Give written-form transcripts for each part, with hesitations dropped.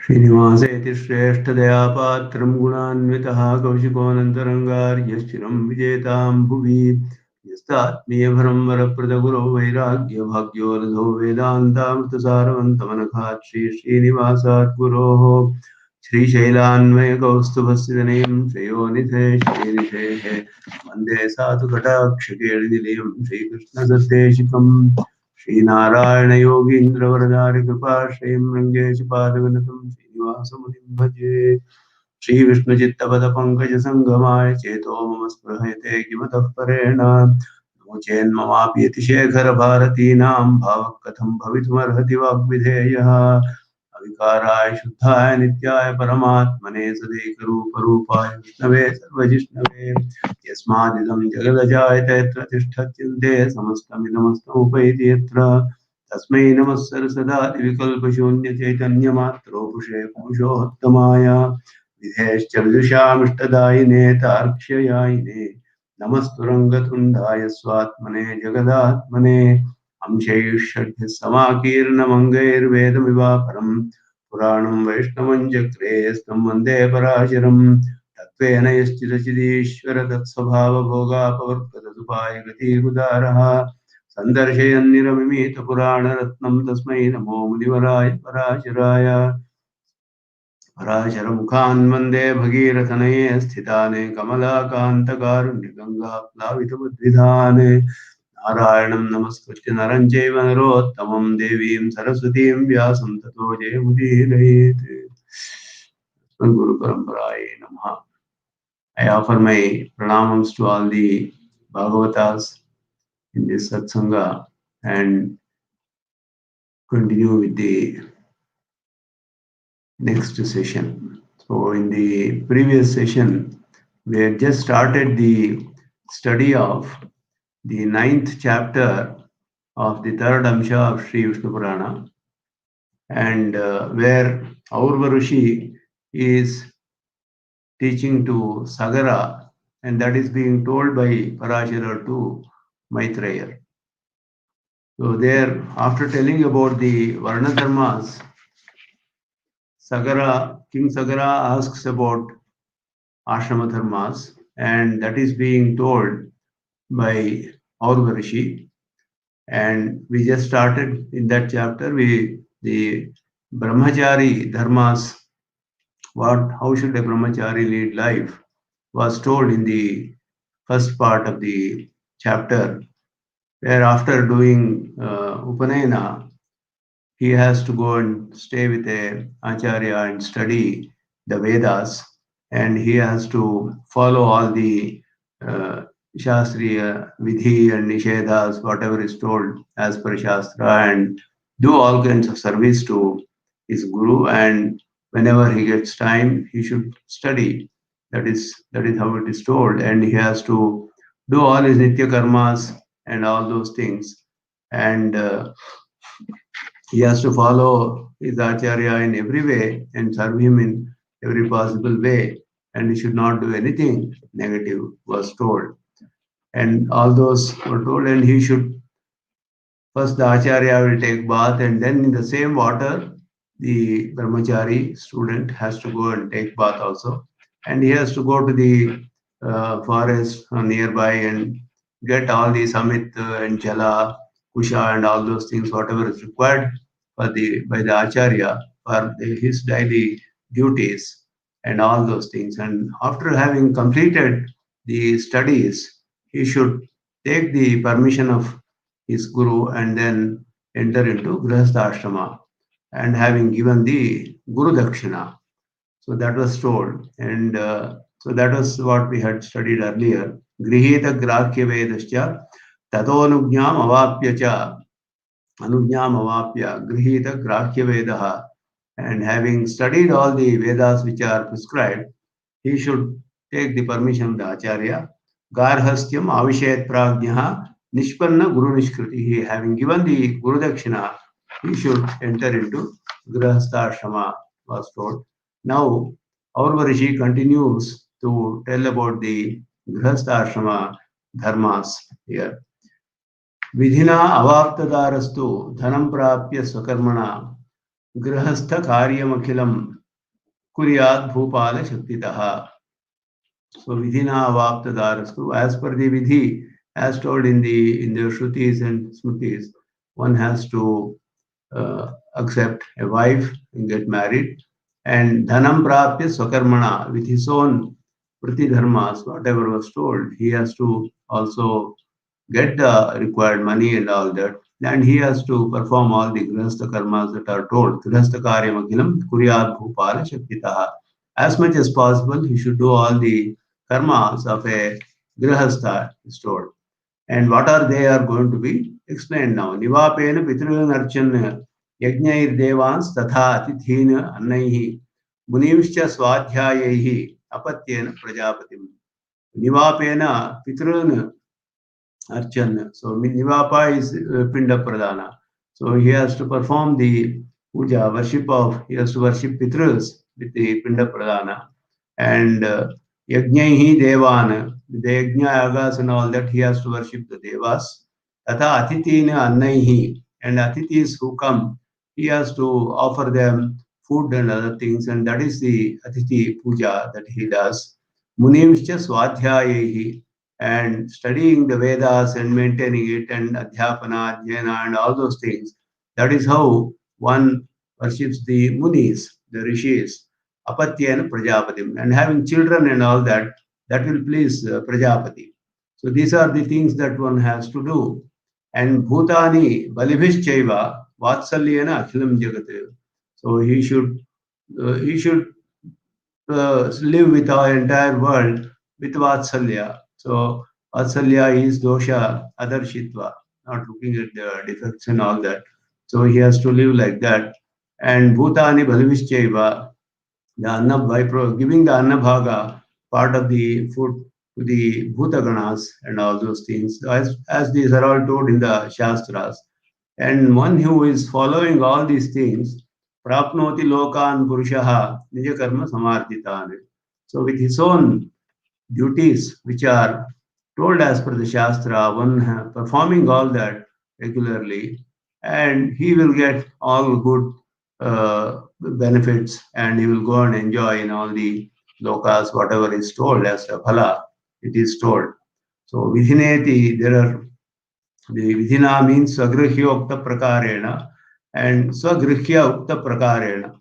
श्रीनिवासेति श्रेष्ठदया पात्रं गुणान्वितः कौशिकोऽनन्तरङ्गार्यश्चिरं विजेतां भुवि यस्तात्मीयभरं वरप्रदगुरो वैराग्यभाग्यो रथो वेदान्तामृतसारवन्तमनघात् श्रीनिवासात् गुरोः श्रीशैलान्वयकौस्तुभस्थितनियं श्रेयोनिधे श्रीनिधेः वन्दे साधुकटाक्षकेलिनिलयं श्रीकृष्णदत्तेशिकम् श्रीनारायण योगीन्द्रवरदारिकृपा श्रीं रङ्गेशपादविनतं श्रीनिवासमुनिं भजे श्रीविष्णुचित्तपदपङ्कजसङ्गमाय चेतो मम स्पृहयते किमतः परेण नो चेन्ममापि यतिशेखरभारतीनां भावः कथं भवितुमर्हति वाग्विधेयः अविकाराय शुद्धाय नित्याय परमात्मने सदैकरूपरूपाय विष्णवे सर्वजिष्णवे यस्मादिदं जगदजायत यत्र तिष्ठत्यन्ते समस्तमिदमस्तमुपैति यत्र तस्मै नमः सरसदादिविकल्पशून्यचैतन्यमात्रोपुषे पुरुषोत्तमाय विधेश्च विदुषामिष्टदायिने तार्क्ष्ययायिने नमस्तुरङ्गतुण्डाय स्वात्मने जगदात्मने अंशैषड्भिः समाकीर्णमङ्गैर्वेदमिवापरं पुराणं वैष्णवं चक्रे स्तं वन्दे पराशरम् तत्त्वेन यश्चिदचिदीश्वर तत्स्वभावभोगापवर्तदुपाय गतिरुदारः सन्दर्शयन्निरमिमीतपुराणरत्नं तस्मै नमो मुनिवराय पराशराय पराशरमुखान् वन्दे भगीरथनये स्थिताने कमलाकान्तकारुण्यगङ्गाप्लावितमुद्विधान् नारायणं नमस्कृत्य नरं चैव नरोत्तमं देवीं सरस्वतीं व्यासं ततो जयमुदीरयेत् गुरु परंपराय नमः. I offer my pranamams to all the Bhagavatas in this satsanga and continue with the next session. So in the previous session, we had just started the study of the 9th chapter of the third Amsha of Sri Vishnu Purana, and where Aurva Rishi is teaching to Sagara, and that is being told by Parashara to Maitreya. So there, after telling about the Varna Dharmas, King Sagara asks about Ashrama Dharmas, and that is being told by Aurva Rishi. And we just started in that chapter, the Brahmachari Dharmas, how should a Brahmachari lead life, was told in the first part of the chapter, where after doing Upanayana, he has to go and stay with a Acharya and study the Vedas, and he has to follow all the Shastriya Vidhi and Nishedas, whatever is told as per Shastra, and do all kinds of service to his Guru, and whenever he gets time, he should study. That is how it is told, and he has to do all his Nitya Karmas and all those things, and he has to follow his Acharya in every way and serve him in every possible way, and he should not do anything negative, was told. And all those were told, and he should first, the Acharya will take bath, and then in the same water, the Brahmachari student has to go and take bath also. And he has to go to the forest nearby and get all the Samit and Jala, Kusha, and all those things, whatever is required by the Acharya for his daily duties and all those things. And after having completed the studies, he should take the permission of his guru and then enter into Grihastha Ashrama, and having given the Guru Dakshina. So that was told, and so that was what we had studied earlier. Grihita Grakhya Vedascha Tatonujñam Avapya Cha Anujñam Avapya Grihita Grakhya Vedaha. And having studied all the Vedas which are prescribed, he should take the permission of the Acharya. Garhastyam Avishet Prajnaha Nishpanna Guru Nishkriti. Having given the Guru Dakshina, he should enter into Grihastha Ashrama, was told. Now, Aurva Rishi continues to tell about the Grihastha Ashrama dharmas here. Vidhina avaptadarastu dhanam prapya swakarmana गृहस्थ कार्यमखिलं कुर्यात् Bhupal शक्तितः. So vidhina avaptadarastu, as per the vidhi, as told in the Shrutis and Smritis, one has to accept a wife and get married, and dhanam prapya swakarmana, with his own prati dharmas, whatever was told, he has to also get the required money and all that. And he has to perform all the grihastha karmas that are told. Grihastha karyam akilam kuryat bhupala shaktitaha. As much as possible, he should do all the karmas of a grihastha, is told. And what are they are going to be explained now. Nivapena pitrun archan yajnair devans tatha atithina annaihi munimscha swadhyayaihi apatyena prajapatim. Nivapena pitrun Archan. So Nivapa is Pinda Pradhana. So he has to perform the puja, he has to worship Pitrus with the Pinda Pradhana. And Yajnaihi Devan, the Yajna Yagas and all that, he has to worship the Devas. Tata Atitina Annaihi, and Atithis who come, he has to offer them food and other things, and that is the Atithi puja that he does. Munimscha Swadhyayehi, and studying the Vedas and maintaining it and Adhyapana, Jnana and all those things. That is how one worships the Munis, the Rishis, Apatya and Prajapatim, and having children and all that, that will please Prajapati. So these are the things that one has to do. And Bhutani Balibhischaiva Vatsalyena Akhilam Jagat. So he should live with our entire world with Vatsalya. So Vatsalya is dosha adarshitva, not looking at the defects and all that. So he has to live like that. And Bhutani Bhalavischaiva, the Anna by giving the Annabhaga, part of the food to the Bhutaganas and all those things, as these are all told in the Shastras. And one who is following all these things, prapnoti lokan purushaha nija karma samarjitan. So with his own duties, which are told as per the Shastra, one performing all that regularly, and he will get all good benefits, and he will go and enjoy in all the lokas, whatever is told as a phala, it is told. So vidhineti, there are the vidhina means swagrihya ukta prakarena and swagrihya ukta prakarena.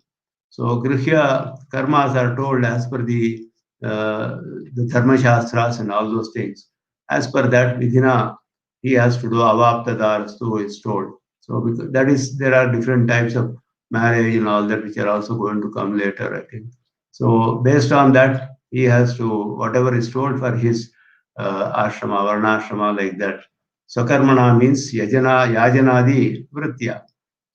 So grihya karmas are told as per the dharma shastras and all those things. As per that vidhina, he has to do avaptadarastu is told. So because that is, there are different types of marriage and all that which are also going to come later, I think. So based on that, he has to whatever is told for his ashrama, varnashrama, like that. Sakarmana means yajanadi vritya.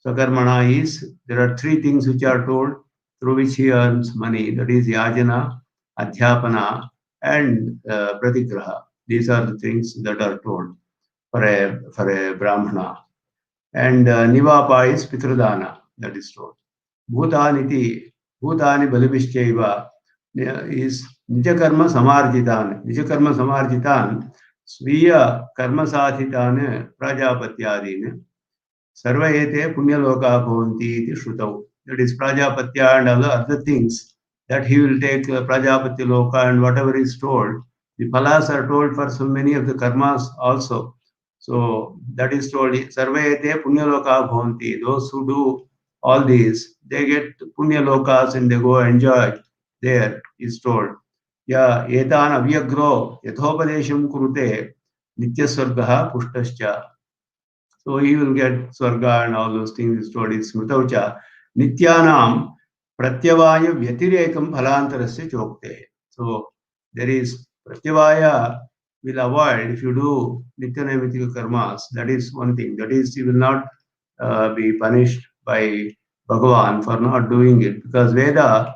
Sakarmana is, there are three things which are told through which he earns money. That is yajana, adhyapana, and pratigraha. These are the things that are told for a brahmana. And nivapa is pitradana, that is told. Bhutaniti, Bhutani Balibhischaiva is Nijakarma Samarjitan. Nijakarma Samarjitan, Sviya Karma Sadhitan, Prajapatyadin. Sarvayete Punyaloka Bhavanti iti Shrutau. That is Prajapatya and other things that he will take Prajapati Loka and whatever is told. The phalas are told for so many of the karmas also. So that is told Sarvayete Punyaloka Bhavanti. Those who do all these, they get Punya Lokas and they go enjoy there, is told. Ya etan avyagro yathopadesham kurute nityasvargaha pushtascha. So he will get Swarga and all those things stored in Smritaucha. Nityanam Pratyavaya Vyatirekam Phalantarasya Chokte. So there is Pratyavaya will avoid if you do Nityanamitika karmas. That is one thing. That is, you will not be punished by Bhagavan for not doing it, because Veda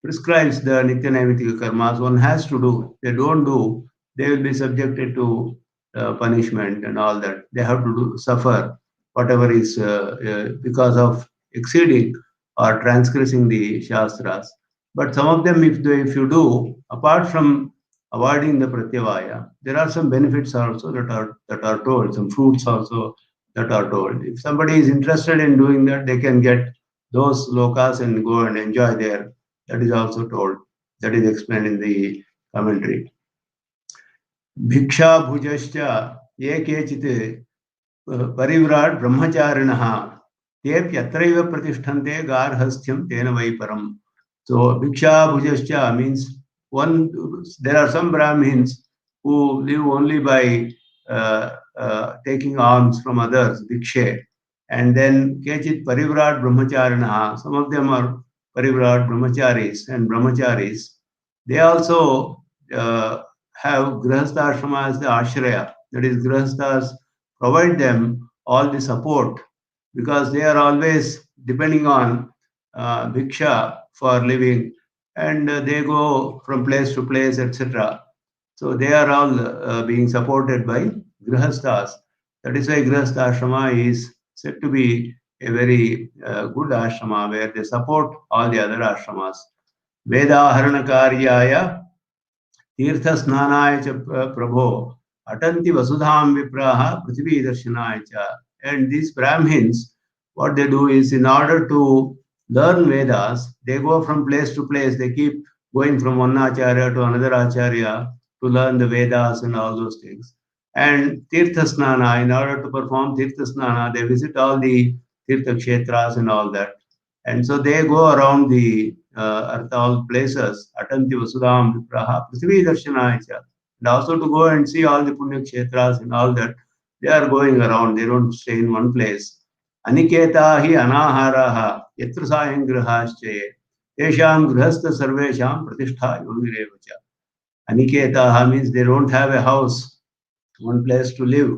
prescribes the Nityanamitika karmas one has to do. If they don't do, they will be subjected to punishment and all that. They have to suffer whatever is because of exceeding or transgressing the Shastras. But some of them, if you do, apart from avoiding the Pratyavaya, there are some benefits also that are told, some fruits also that are told. If somebody is interested in doing that, they can get those lokas and go and enjoy there. That is also told. That is explained in the commentary. Bhiksha bhujascha ye kechit परिव्राट् ब्रह्मचारिणः तेऽप्यत्रैव प्रतिष्ठन्ते गार्हस्थ्यं तेन वै परम्. So Bhiksha Bhujascha means one. There are some Brahmins who live only by taking alms from others, Bhikshe, and then Kechit Parivrat Brahmacharinaha. Some of them are Parivrat Brahmacharis and Brahmacharis. They also have Grihastha Ashrama as the Ashraya. That is, Grihasthas provide them all the support because they are always depending on bhiksha for living, and they go from place to place, etc. So they are all being supported by grihasthas. That is why grihastha ashrama is said to be a very good ashrama where they support all the other ashramas. Vedaharana karyaya तीर्थस्नानाय च प्रभो अटन्ति वसुधां विप्राः पृथ्वी दर्शनाय च. And these Brahmins, what they do is, in order to learn Vedas, they go from place to place. They keep going from one acharya to another acharya to learn the Vedas and all those things. And Tirtha Snana, in order to perform Tirtha Snana, they visit all the Tirtha Kshetras and all that. And so they go around the all places, Atanti Vasudham Vipraha, Prithvi Darshanaya. And also to go and see all the Punya Kshetras and all that, they are going around, they don't stay in one place. Aniketa hi anaharaha, yatra sayangrahaschaye, tesham grihastha sarvesham pratishtha yogirevacha. Aniketa means they don't have a house, one place to live.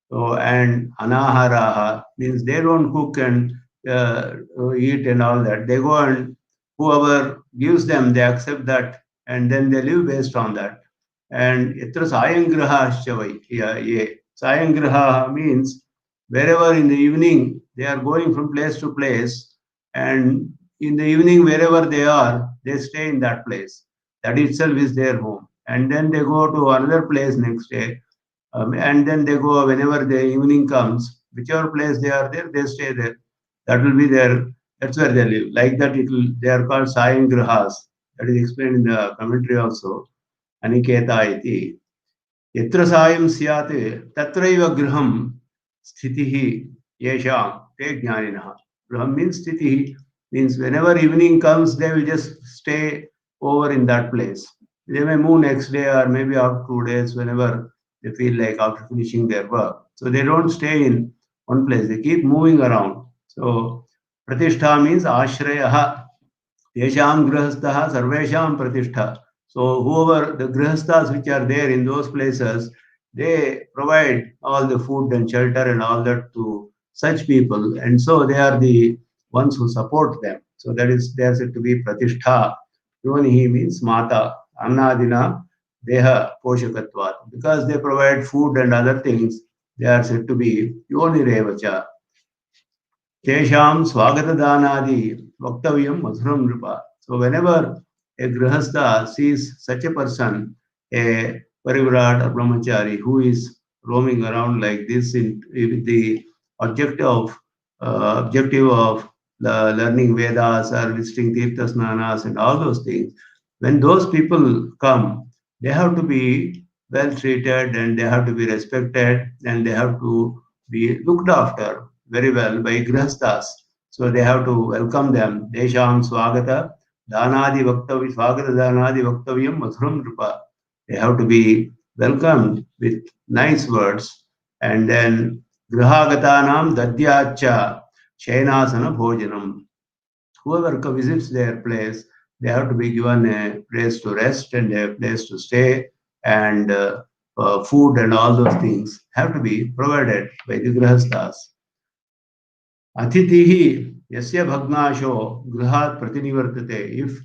So, and anaharaha means they don't cook and uh, eat and all that. They go and whoever gives them, they accept that, and then they live based on that. And yatra sayangraha shavai, ye. Sayangraha means wherever in the evening they are going from place to place, and in the evening wherever they stay in that place. That itself is their home. And then they go to another place next day, and then they go whenever the evening comes, whichever place they are there, they stay there. That will be their, that's where they live. Like that, it will, they are called Sayan Grahas. That is explained in the commentary also. Aniketa iti. Yatra Sayam Syate Tatraiva Griham Sthitihi Yesha Te Jnaninaha. Griham means Sthitihi, means whenever evening comes, they will just stay over in that place. They may move next day or maybe after 2 days, whenever they feel like after finishing their work. So they don't stay in one place, they keep moving around. So Pratishtha means Ashrayaha. Yesham grihastha sarvesham pratishtha. So whoever the grihasthas which are there in those places, they provide all the food and shelter and all that to such people, and so they are the ones who support them. So that is, they are said to be pratishtha. Yonihi means mata, annadina, deha poshakatvat. Because they provide food and other things, they are said to be yoni revacha. Tesham Swagatanadi Vaktavyam Madhuram Nripa. So whenever a grihastha sees such a person, a Parivirat or Brahmachari who is roaming around like this with the objective of learning Vedas or visiting Tirtha Snanas and all those things, when those people come, they have to be well treated and they have to be respected and they have to be looked after very well by grihasthas. So they have to welcome them. Desham swagata dhanadi vaktavi swagata dhanadi vaktavyam madhuram nripa. They have to be welcomed with nice words. And then grihagatanam dadyacha shainasana bhojanam. Whoever visits their place, they have to be given a place to rest and a place to stay, and food and all those things have to be provided by the grihasthas. Atitihi yasya bhagnasho grihat pratinivartate. If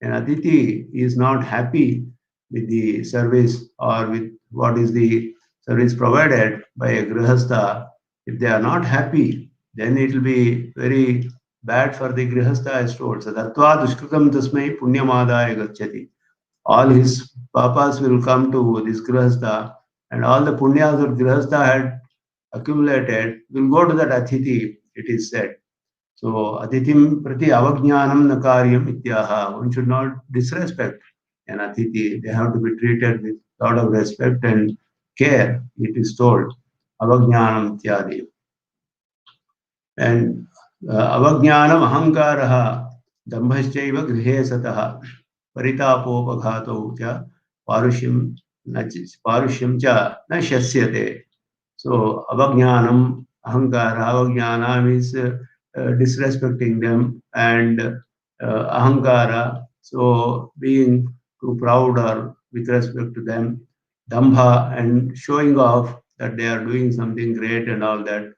an Aditi is not happy with the service or with what is the service provided by a Grihastha, if they are not happy, then it will be very bad for the Grihastha as told. So Dattva Dushkritam Tasmai Punyamadaya Gachati. All his papas will come to this Grihastha, and all the punyas that Grihastha had accumulated will go to that Atiti, it is said. So Atithim Prati Avajnanam Nakaryam Ityaha. One should not disrespect an Atithi. They have to be treated with a lot of respect and care, it is told. Avajnanam Ityadi. And Avajnanam Ahankaraha Dambhaschaiva Grihe Sataha Paritapopaghato cha Parushyam cha na shasyate. So avajnanam, ahankara, avajnana means disrespecting them, and ahankara, so being too proud or with respect to them, dambha, and showing off that they are doing something great and all that.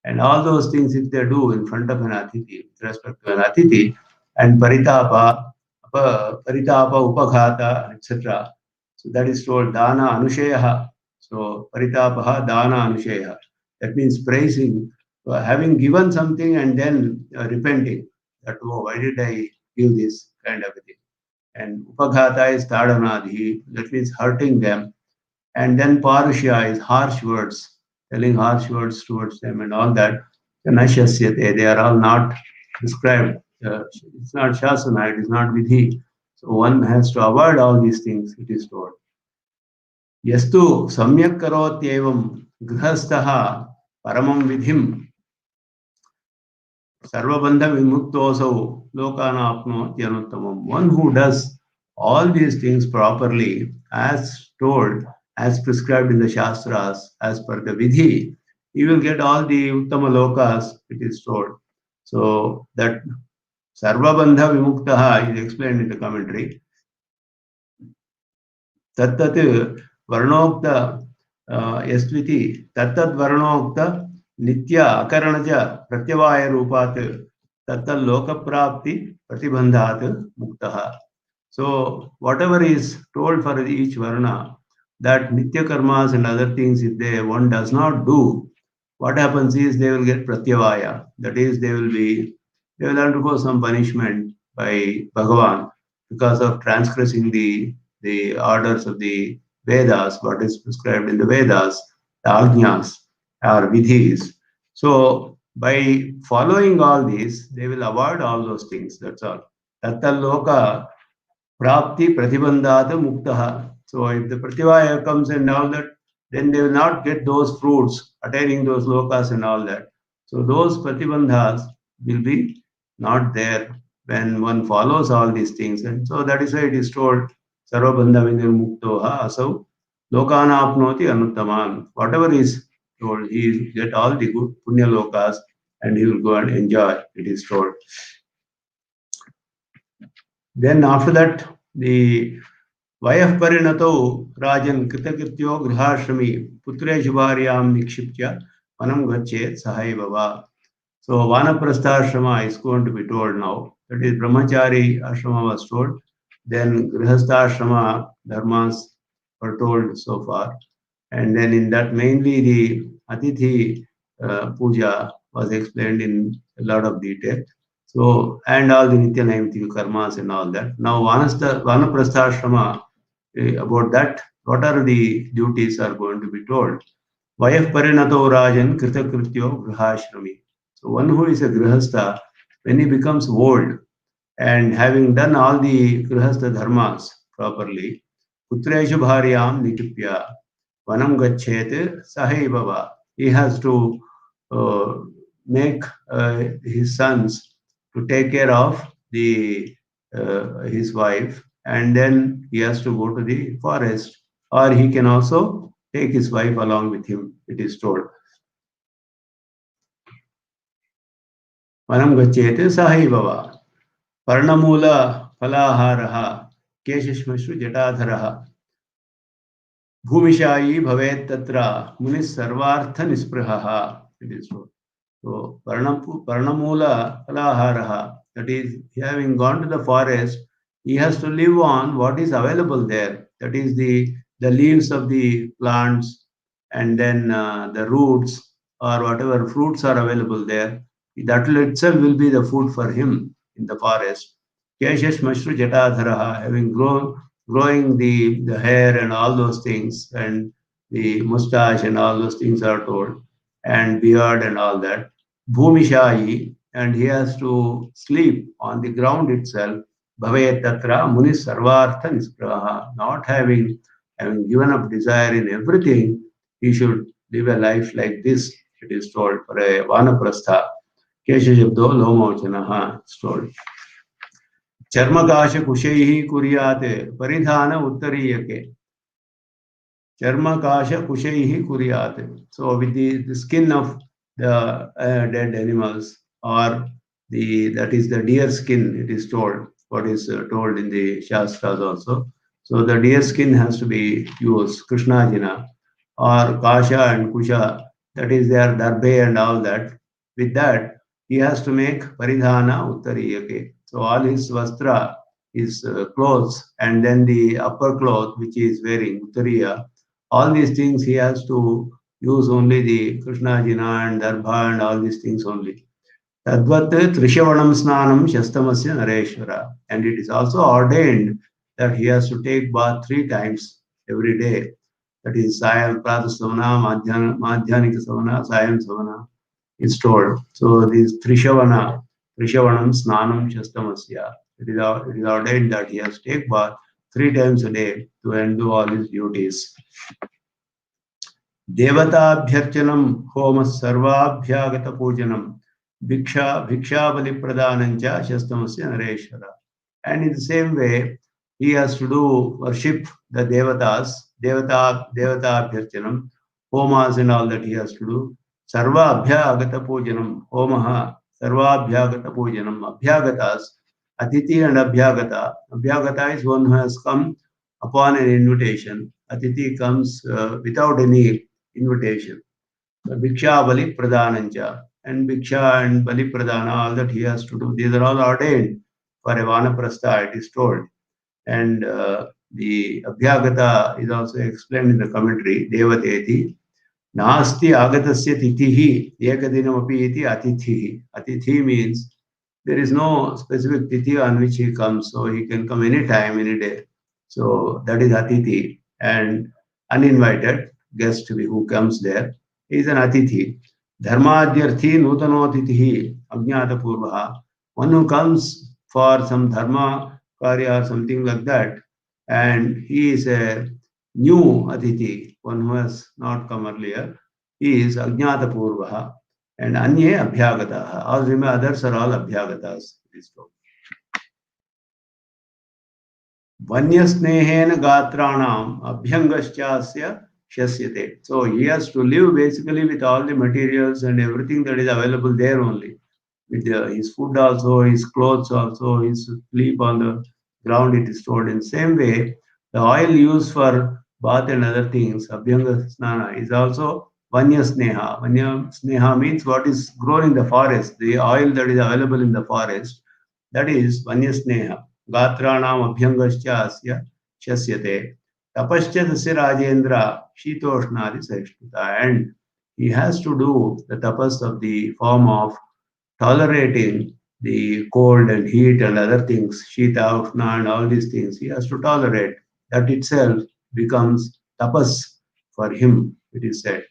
And all those things, if they do in front of an atithi, with respect to an atithi, and paritapa, upaghata, etc. So that is told dana anushayaha. So paritapaha dana anushayaha. That means praising, having given something and then repenting that, oh, why did I give this kind of a thing? And upaghata is tadanadhi, that means hurting them. And then parushya is harsh words, telling harsh words towards them and all that. Nashasyate, they are all not described. It's not shasana, it is not vidhi. So one has to avoid all these things, it is told. Yastu samyak karotyevam grihastha paramam vidhim sarvabandha vimuktoso lokana apnoti. One who does all these things properly, as told, as prescribed in the Shastras, as per the Vidhi, he will get all the Uttama Lokas, it is told. So that Sarvabandha Vimuktaha is explained in the commentary. Tattat Varnokta Yastviti, Tattat Varnokta Nitya Akaranaja Pratyavaya Rupat Tattal Lokaprapti Pratibandhat Muktaha. So whatever is told for each varna, that nitya karmas and other things, if one does not do, what happens is they will get pratyavaya. That is, they will undergo some punishment by Bhagavan because of transgressing the orders of the Vedas, what is prescribed in the Vedas, the Agnyas or Vidhis. So by following all these, they will avoid all those things. That's all. Tattaloka Prapti Pratibandhata Muktaha. So if the Prativaya comes and all that, then they will not get those fruits, attaining those lokas and all that. So those Pratibandhas will be not there when one follows all these things. And so that is why it is told, Sarvabandha Vinir Muktoha Asau Lokana Apnoti Anuttaman. Whatever is told, he will get all the good Punya lokas and he will go and enjoy, it is told. Then after that, the Vayah Parinato Rajan Kritakrityo Grihashrami Putreshu Bharyam Nikshiptya Vanam Gachet Sahai Baba. So Vanaprastha Ashrama is going to be told now. That is Brahmachari Ashrama was told. Then Grihastha Ashrama dharmas were told so far. And then in that mainly the Atithi Puja was explained in a lot of detail. So, and all the Nitya Naimitya karmas and all that. Now, Vanaprastha Ashrama, about that, what are the duties are going to be told. Vayah Parinato Rajan Kritakrityo Grihashrami. So, one who is a Grihastha, when he becomes old and having done all the Grihastha dharmas properly, Putreshu Bharyam Nikipya, Vanam Gachet Sahaibava. He has to make his sons to take care of his wife, and then he has to go to the forest, or he can also take his wife along with him, it is told. Vanam Gachet Sahaibava. Parnamula Falaharaha Keshashmashu Jatadharaha. Bhumishayi Bhavet Tatra Munis Sarvartha Nisprahaha. It is so. So Parnamula Kalaharaha. That is, having gone to the forest, he has to live on what is available there. That is the leaves of the plants, and then the roots or whatever fruits are available there. That itself will be the food for him in the forest. Keshash Mashru Jatadharaha, having growing the hair and all those things, and the mustache and all those things are told, and beard and all that. Bhumishayi, and he has to sleep on the ground itself. Bhavayat tatra muni sarvartha nispraha. Not having given up desire in everything, he should live a life like this. It is told for a vanaprastha. Kesha Shabdo Lomochanaha is told. Charmakasha Kushaihi Kuryate Paridhana Uttariyake. Charmakasha Kushaihi Kuryate. So with the skin of the dead animals, or that is the deer skin, it is told, what is told in the Shastras also. So the deer skin has to be used, Krishnajina, or Kasha and Kusha, that is their darbe and all that. With that, he has to make Paridhana Uttariyake. So all his vastra, his clothes, and then the upper cloth which he is wearing, Uttariya, all these things he has to use only the Krishna Jina and Darbha and all these things only. Tadvat Trishavanam Snanam Shastamasya Nareshwara. And it is also ordained that he has to take bath 3 times every day. That is Sayam Pratasavana, Madhyanika Savana, Sayam Savana is told. So this Trishavanam Snanam Shastamasya. It is ordained that he has to take bath 3 times a day to undo all his duties. देवताभ्यर्चनम होम सर्वाभ्यागत पूजनम भिक्षाबलि प्रदानंच शस्तमस्य नरेश्वर. And in the same way, he has to do worship the devata abhyarchanam, homas and all that he has to do. Sarva abhyagata pujanam, homaha, sarva abhyagata pujanam, abhyagatas, atiti and abhyagata. Abhyagata is one who has come upon an invitation. Atiti comes without any invitation. Bhiksha Bali Pradhananja. And Bhiksha and Bali Pradhana, all that he has to do, these are all ordained for a Vanaprastha, it is told. And the Abhyagata is also explained in the commentary, Devateti. Nasti Agatasya Titihi, Ekadinamapi iti Atithihi. Atithi means there is no specific Tithi on which he comes, so he can come any time, any day. So that is Atithi. And uninvited guest who comes there is an Atithi. Dharmadhyarthi Nutano Atithihi, Ajnata Purvaha. One who comes for some dharma karya or something like that, and he is a new Atithi, one who has not come earlier, he is Ajnata Purvaha. And Anye Abhyagataha. All others are all Abhyagatas. Vanyasnehena Gatranam Abhyangaschasya Shasyate. So he has to live basically with all the materials and everything that is available there only. With his food also, his clothes also, his sleep on the ground, it is stored. In the same way, the oil used for bath and other things, Abhyanga Snana, is also Vanya Sneha. Vanya Sneha means what is grown in the forest, the oil that is available in the forest, that is Vanya Sneha. Gatranam Abhyangascha Asya Shasyate. Tapascha Tasya Rajendra Shitoshnadi Saishtuta. And he has to do the tapas of the form of tolerating the cold and heat and other things, Shita, Ushna, and all these things, he has to tolerate. That itself becomes tapas for him, it is said.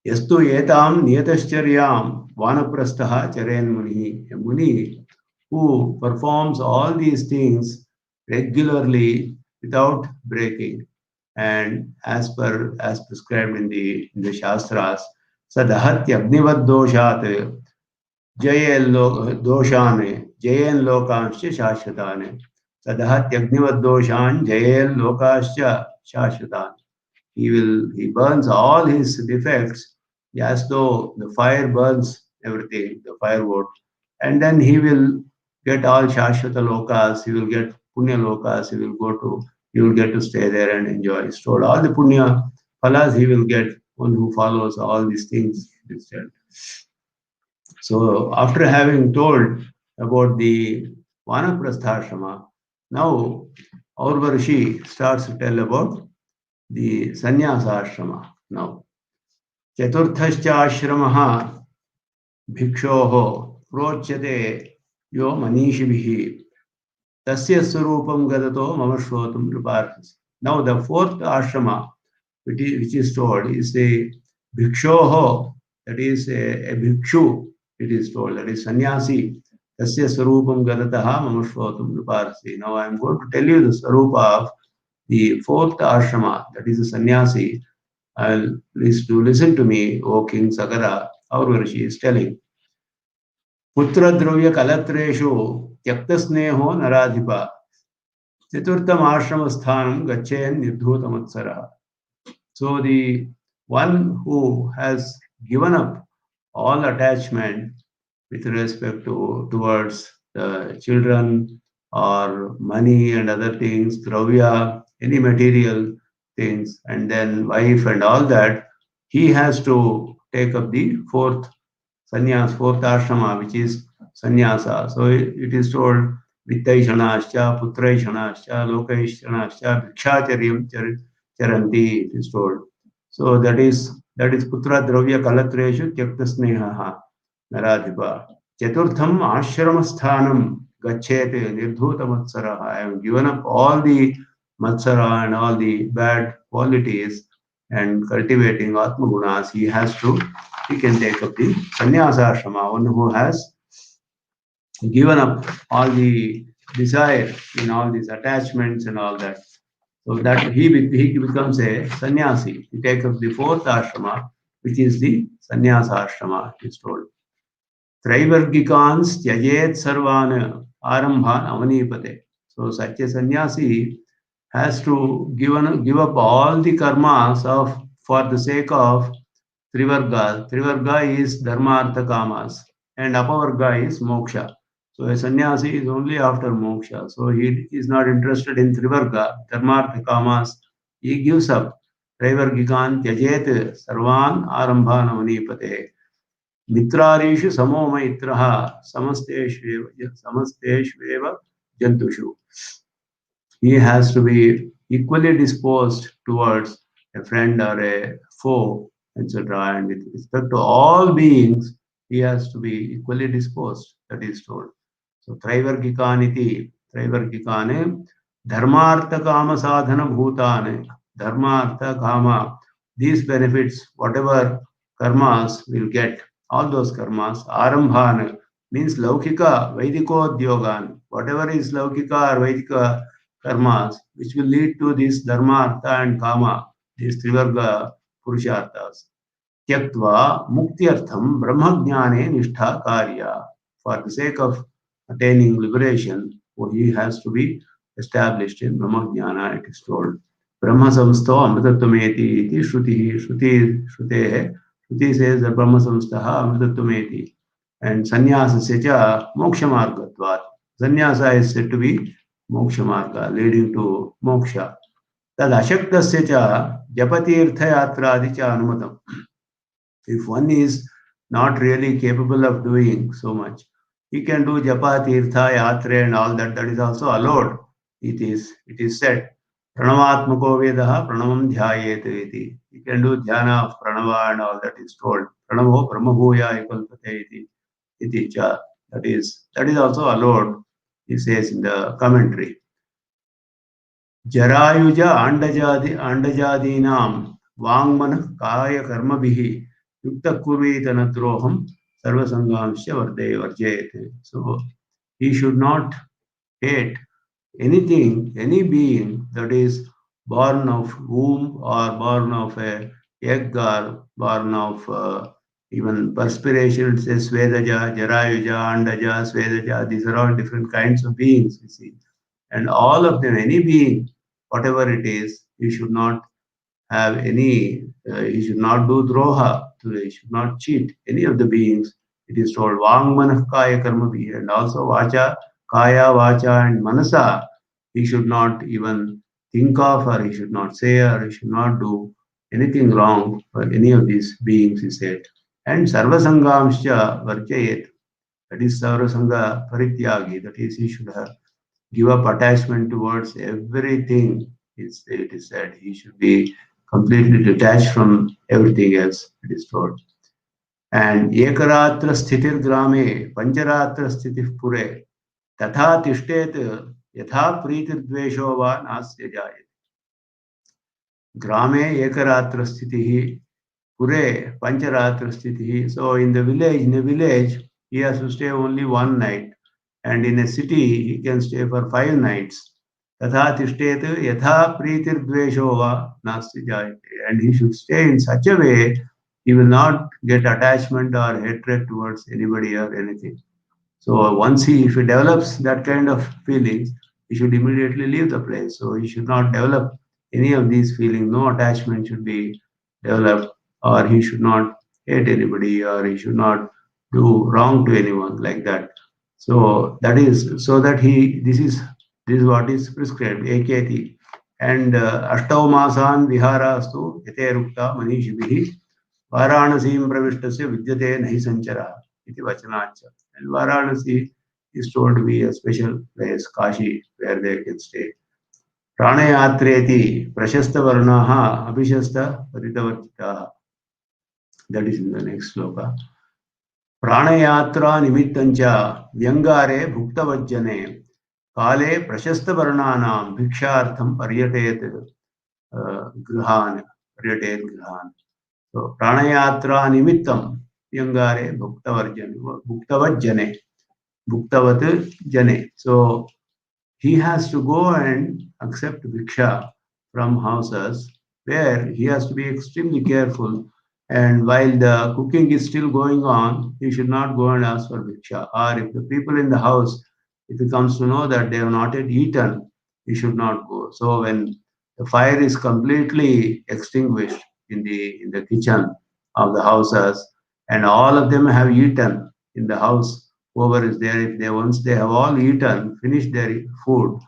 Yastu etam niyatascharyaam vanaprastaha charen muni. A muni who performs all these things regularly without breaking and as prescribed in the Shastras, sadahatya agnivad doshat Jayel Jayen Lokanscha Shashvatane. Sadahatyagnivad doshan Jayel Lokascha Shashvatane. He burns all his defects as though the fire burns everything, the firewood, and then he will get all Shashvata Lokas, he will get Punya Lokas, he will get to stay there and enjoy. Stored all the Punya Phalas he will get, one who follows all these things. So after having told about the Vanaprastha now our Rishi starts to tell about the Sannyasa Ashrama. Now, Chaturthascha Ashramaha Bhikshoho Prochate Yo Manishibihi Tasya Surupam Gadato Mamashrotam Ruparhas. Now the fourth ashrama which is told is a Bhikshoho, that is a bhikshu it is told. That is sannyasi. Tasya sarupam gadataha mamashvotum viparasi. Now I am going to tell you the sarupa of the fourth ashrama, that is the sannyasi. Please do listen to me, O King Sagara. Our Rishi is telling. Putra dravya kalatreshu tyaktasneho naradhipa. Chaturtham ashrama sthanam gachen nirdhutamatsara. So the one who has given up all attachment with respect to towards the children or money and other things, dravya, any material things, and then wife and all that, he has to take up the fourth sannyas, fourth ashrama, which is sannyasa. So it is told vittaishanascha, putraishanascha, lokaishanascha, bhikshacharyam charanti, it is told. So that is putra dravya kalatreshu tyakta sneha naradhipa. Chaturtham ashramasthanam gachet nirdhuta matsara. I have given up all the matsara and all the bad qualities and cultivating atma gunas. He can take up the sannyasa ashrama, one who has given up all the desire in all these attachments and all that. So that he becomes a sannyasi. He takes up the fourth ashrama, which is the sannyasa ashrama, it is told. Traivargikans tyajet sarvan arambhan avanipate. So such a sannyasi has to give up all the karmas of for the sake of Trivarga. Trivarga is dharma, artha, kamas, and apavarga is moksha. So a sannyasi is only after moksha. So he is not interested in Trivarga, dharma, artha, kamas. He gives up. Trivargikan tyajet sarvan arambhan avanipate. मित्रारीषु समो मैत्रः समस्तेष्वेव जन्तुषु. He has to be equally disposed towards a friend or a foe, etc. And with respect to all beings, he has to be equally disposed. That is told. So Traivargikaniti, Traivargikane, Dharmartha Kama Sadhana Bhutane, Dharmartha Kama, these benefits, whatever karmas will get, all those karmas, Arambhana means Laukika, Vaidiko whatever is Laukika or Vaidika karmas, which will lead to this Dharma, Artha and Kama, these Trivarga Purusharthas. Tyaktva Muktyartham Brahmajnane Nishtha Karya. For the sake of attaining liberation, he has to be established in Brahmajnana, it is told. Brahma samsto amritattvameti iti shruti Shruti says that Brahma samstaha amritattvameti. And sannyasasya cha moksha margatvat. Sannyasa is said to be moksha marga, leading to moksha. Tad ashaktasya cha japatirtha yatradi cha anumatam. If one is not really capable of doing so much, he can do japa, tirtha, yatra and all that. That is also allowed. It is said. Pranavatmako vedaha pranavam dhyayet iti. He can do dhyana of pranava and all that is told. Pranavo brahmabhuya ikalpate iti cha. That is also allowed, he says in the commentary. Jarayuja andajadinam vangman kaya karmabhihi yukta kurvitana droham sarvasangamsya varjayate. So he should not hate anything, any being that is born of womb or born of a egg or born of even perspiration. It says Svedaja, Jarayuja, Andaja, Svedaja. These are all different kinds of beings, you see. And all of them, any being, whatever it is, you should not have any, you should not do droha to it, you should not cheat any of the beings. It is told Vangmanah Kaya Karma Bhi, and also Vacha, Kaya, Vacha, and Manasa. He should not even think of, or he should not say, or he should not do anything wrong for any of these beings, he said. And Sarvasangamscha Varjayet, that is Sarvasanga Parityagi, that is, he should have give up attachment towards everything. It is said he should be completely detached from everything else, it is told. And Ekaratra Sthitir Grame, Pancharatra Sthitih Pure, Tatha Tishtet, Yatha Pritir Dvesho Va Nasya Jayate. Grame Ekaratra Sthitihi, Pure Pancharatra Sthitihi. So in a village, he has to stay only one night. And in a city, he can stay for 5 nights. Tatha tishtet yatha pritirdvesho va nasti jayate. And he should stay in such a way he will not get attachment or hatred towards anybody or anything. So once if he develops that kind of feelings, he should immediately leave the place. So he should not develop any of these feelings. No attachment should be developed, or he should not hate anybody, or he should not do wrong to anyone like that. So that is so that he this is what is prescribed. AKT and Ashtau Masan Viharastu Yate Rukta Manishibihi वाराणसीं प्रविष्टस्य विद्यते नहि संचरः इति वचनाच्च. And Varanasi is told to be a special place, Kashi, where they can stay. Pranayatreति prashasthavarnaः abhishastha That is in the next sloka. Pranayatra nimittancha vyangare bhuktavajjane kale prashasthavarnanam bhikshartham paryatet grihan grihan. So pranayatra nimittam yangare bhuktavat jane. So he has to go and accept bhiksha from houses where he has to be extremely careful. And while the cooking is still going on, he should not go and ask for bhiksha. Or if the people in the house, if he comes to know that they have not yet eaten, he should not go. So when the fire is completely extinguished in the kitchen of the houses, and all of them have eaten in the house, whoever is there, if they once they have all eaten, finished their food,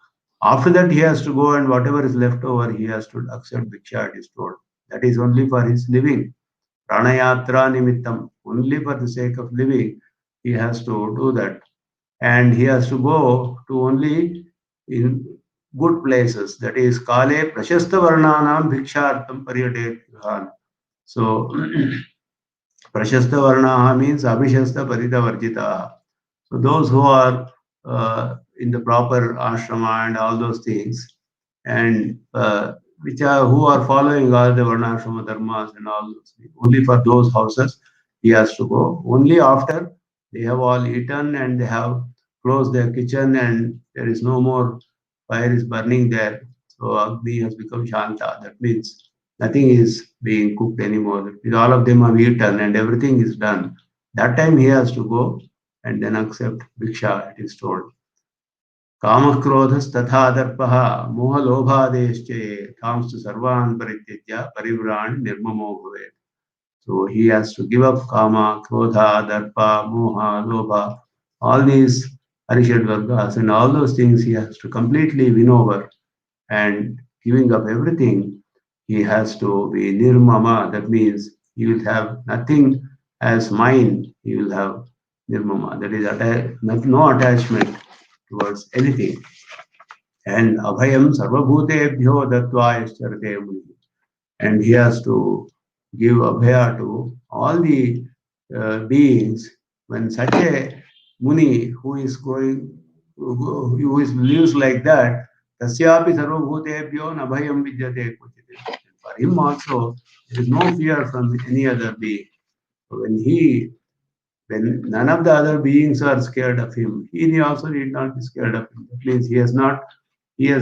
after that he has to go and whatever is left over, he has to accept bhiksha, it is told. That is only for his living. Pranayatra nimittam, only for the sake of living, he has to do that. And he has to go to only in good places. That is, Kale Prashasta Varnanam Bhikshartham Paryatet Gృhan. So, Prashasta Varnaha means Abhishasta Parita Varjitaha. So those who are in the proper ashrama and all those things, and which are who are following all the varnashrama dharmas and all those things, only for those houses he has to go. Only after they have all eaten and they have closed their kitchen and there is no more fire is burning there. So Agni has become Shanta. That means nothing is being cooked anymore. That means all of them have eaten and everything is done. That time he has to go and then accept Bhiksha, it is told. Kamah krodhasthatha darpah mohalobhadesche thamstu sarvan parityajya parivran nirmamo bhavet. So he has to give up kama, krodha, darpa, moha, lobha, all these Arishad Vargas and all those things he has to completely win over, and giving up everything, he has to be nirmama. That means he will have nothing as mine. He will have nirmama. That is no attachment towards anything. And abhayam sarvabhutebhyo datva ischarate muni. And he has to give abhaya to all the beings. When such a muni who is going, who is lives like that, tasyapi sarvabhutebhyo nabhayam vidyate kuchite. For him also, there is no fear from any other being. So when none of the other beings are scared of him, he also need not be scared of him. That means he has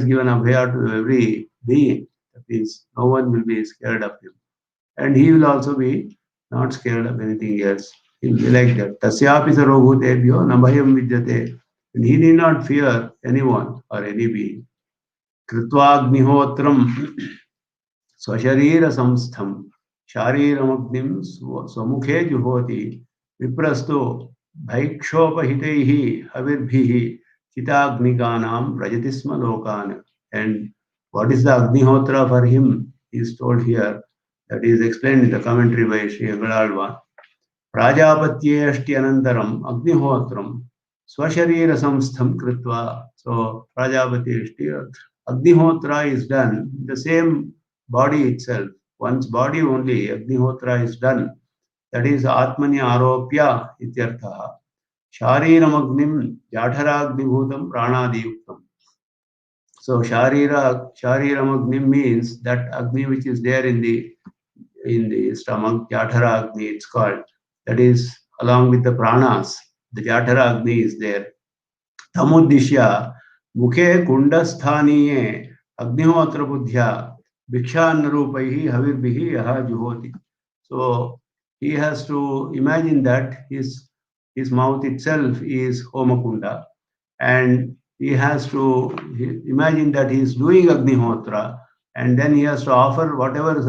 given abhaya to every being. That means no one will be scared of him. And he will also be not scared of anything else. He will be like that. Tasyapi sarvabhutebhyo nabhayam vidyate. And he need not fear anyone or any being. Kritvāgnihotram स्वशरीर संस्थम शारीरमग्निम स्वमुखे जुहोति विप्रस्तो भैक्षोपहितैः हविर्भिः चिताग्निकानां व्रजति स्म लोकान्. And what is the Agnihotra for him is told here. That is explained in the commentary by Sri Agadalva. Prajapatyeshti anantaram Agnihotram swasharira samstham kritva. So Prajapatyeshti Agnihotra is done in the same body itself. One's body only Agnihotra is done. That is Atmani Aropya ityartha. Shariram Agnim Jadharagni Pranadiyuktam. So Shariram Agnim means that Agni which is there in the stomach, Jadhara Agni it's called. That is along with the pranas. the Jatara Agni is there. तमुद्दिश्य मुखे कुंडस्थानीये अग्निहोत्र बुद्ध्या भिक्षान्नरूपैः हविर्भिः यः जुहोति. So he has to imagine that his mouth itself is Homakunda, and he has to imagine that he is doing Agnihotra, and then he has to offer whatever is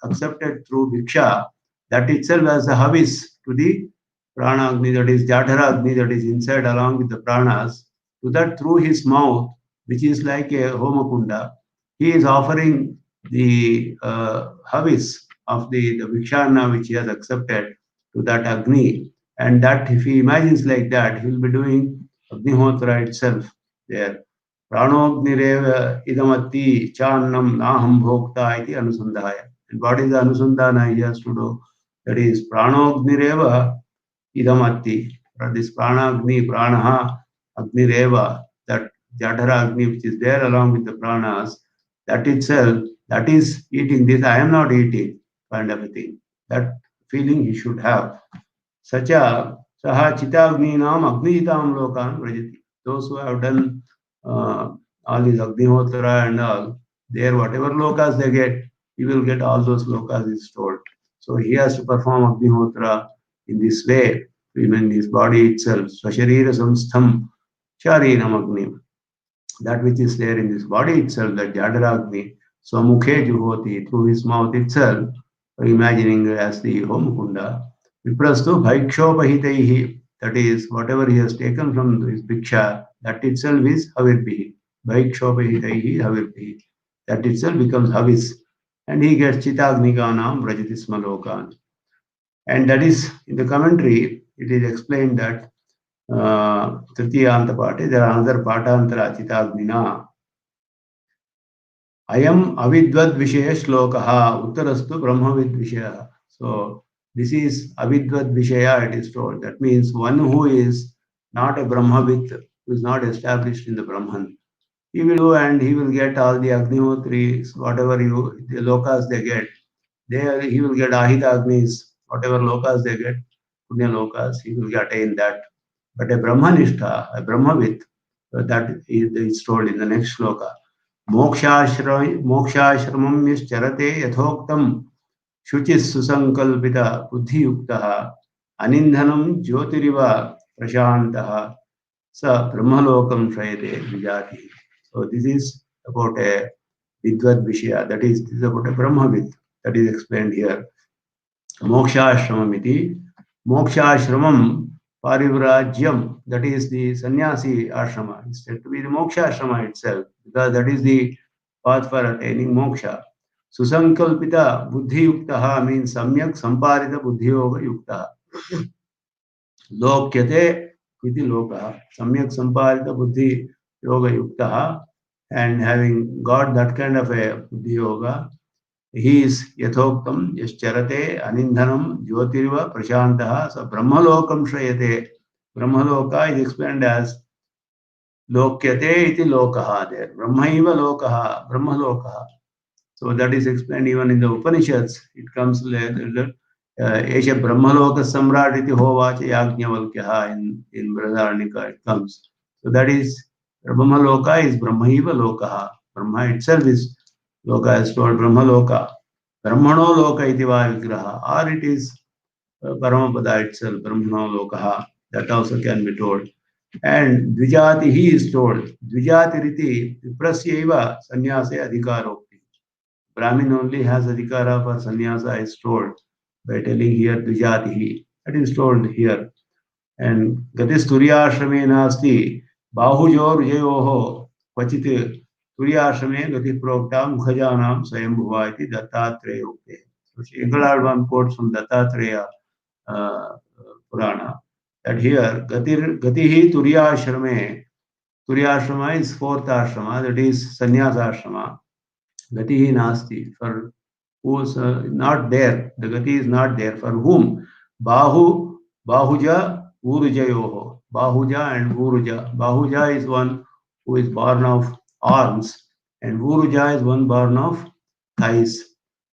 accepted through Bhiksha, that itself as a Havis to the Prana Agni, that is Jatara Agni, that is inside along with the Pranas, to that through his mouth, which is like a Homakunda, he is offering the Havis of the Vikshana which he has accepted to that Agni. And that if he imagines like that, he will be doing Agnihotra itself there. Pranognirev idamatti channam naham bhokta iti anusandhaya. And what is the anusandhana he has to do? That is Pranognirev idamatti. This Pranagni, Pranaha, Agnireva, that Jatara Agni which is there along with the Pranas, that itself, that is eating this, I am not eating, kind of a thing. That feeling he should have. Sacha Saha Chitagninam Agnihitam Lokan Vrajati. Those who have done all these Agnihotra and all, there whatever lokas they get, he will get all those lokas is told. So he has to perform Agnihotra in this way, even his body itself. Swasharira Samstham Sharinam Agni. That which is there in this body itself, that Jadaragni, Swamukhe Juhoti, through his mouth itself, imagining as the Homkunda, Viprastu Bhaikshopahitai, that is, whatever he has taken from his Bhiksha, that itself is Havirbihi. Bhaikshopahitai Havirbihi. That itself becomes Havis. And he gets Chitagnikanam Rajatismalokan. And that is, in the commentary, it is explained that Tritiyanta Pate, there are another Patantara Chitagnina. Ayam avidvad vishaya shlokaha uttarastu brahmavid vishaya. So this is avidvad vishaya, it is told. That means one who is not a brahmavid, who is not established in the Brahman. He will do and he will get all the Agnihotris, whatever the lokas they get. There he will get Ahita Agnis, whatever lokas they get, Punya lokas, he will attain that. But a Brahmanishta, a Brahmavid, that is told in the next shloka. मोक्षाश्रमं यश्चरते यथोक्तं शुचिः सुसंकल्पित बुद्धियुक्तः अनिन्धनं ज्योतिरिव प्रशान्तः स ब्रह्मलोकं श्रयते विजाति. So this is about a vidvad vishya, that is, this is about a brahmavid, that is explained here. Mokshashramam iti. Mokshashramam parivrajyam, that is the sannyasi ashrama, is said to be the moksha ashrama itself, because that is the path for attaining moksha. Susankalpita buddhi yuktaha means samyak samparita buddhi yoga yuktaha. Lokyate iti lokaha. Samyak samparita buddhi yoga yuktaha, and having got that kind of a buddhi yoga, he is yathoktam yascharate anindhanam jyotirva prashantaha sa brahmalokam shrayate. Brahmaloka is explained as lokyate iti lokaha there. Brahmaiva lokaha, brahmalokaha. So that is explained even in the Upanishads. It comes later. Esha brahmaloka samrat iti hovacha yajnavalkyaha in Braharnika it comes. So that is Brahmaloka is Brahmaiva lokaha. Brahma itself is loka, is told Brahmaloka. Brahmano loka iti va vigraha, or it is Paramapada itself, Brahmano lokaha. That also can be told. And Dvijati he is told. Dvijati riti viprasyaiva sannyase adhikarokti. Brahmin only has adhikara for sannyasa is told by telling here Dvijati he. That is told here. And Gatis Turyashrame nasti Bahujor Jayoho Kvachit Turyashrame Gati Prokta Mukhajanam Swayambhuva iti Dattatreya Ukte. So Shankaralvan quotes from Dattatreya Purana that here Gatihi Turyashrame. Turyashrama is fourth ashrama, that is sannyasa ashrama. Gatihi nasti, for who is not there. The gati is not there. For whom? Bahuja, Urujayoho. Bahuja and Uruja. Bahuja is one who is born of arms, and Uruja is one born of thighs.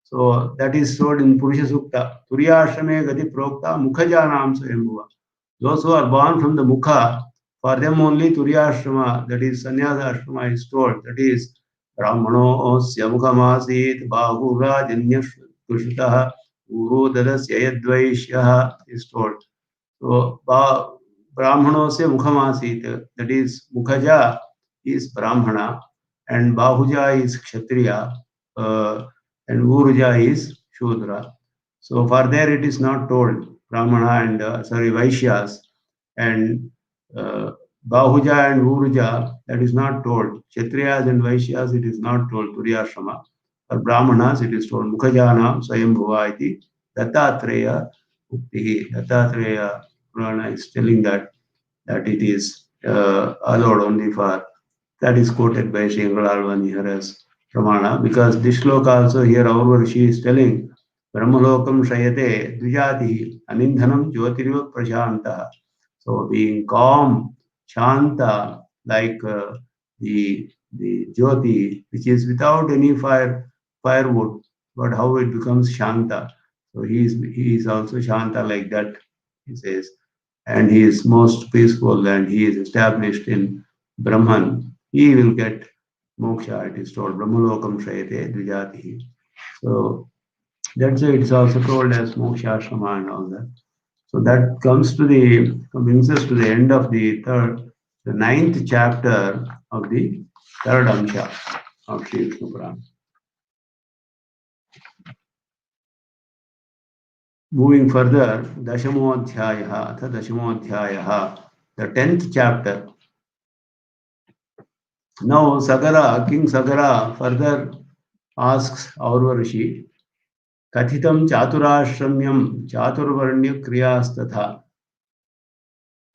So that is told in Purusha Sukta. Turyashrame gati prokta mukhajanam swayambhuva. Those who are born from the Mukha, for them only Turyashrama, that is Sannyasa Ashrama is told. That is Brahmanosya Mukhamasit Bahura Janyashtushitaha Urudadasya Yadvaishyaha is told. So Brahmanosya Mukhamasit, that is Mukhaja is Brahmana and Bahuja is Kshatriya and Uruja is Shudra. So for there it is not told Brahmana and Vaishyas and uh, Bahuja and Uruja, that is not told. Kshatriyas and Vaishyas it is not told Turyashrama. For Brahmanas it is told Mukhajana Swayambhuva iti Dattatreya Uktihi. Dattatreya Purana is telling that it is allowed only for, that is quoted by Sri Engalalvan here as Pramana, because this shloka also here our Rishi is telling Brahmalokam Shayate Dvijati Anindhanam Jyotirva Prashanta. So being calm, Shanta, like the Jyoti, which is without any firewood, but how it becomes Shanta. So he is also Shanta like that, he says, and he is most peaceful and he is established in Brahman. He will get moksha, it is told, Brahmalokam Shayate Dvijati. So that's why it is also told as moksha ashrama and all that. So that brings us to the end of the ninth chapter of the third Amsha of Sri Vishnu Purana. Moving further, Dashamodhyayaha, Atha Dashamodhyayaha, the 10th chapter. Now King Sagara further asks our Rishi, Kathitam Chaturashramyam Chaturvarnya Kriyastatha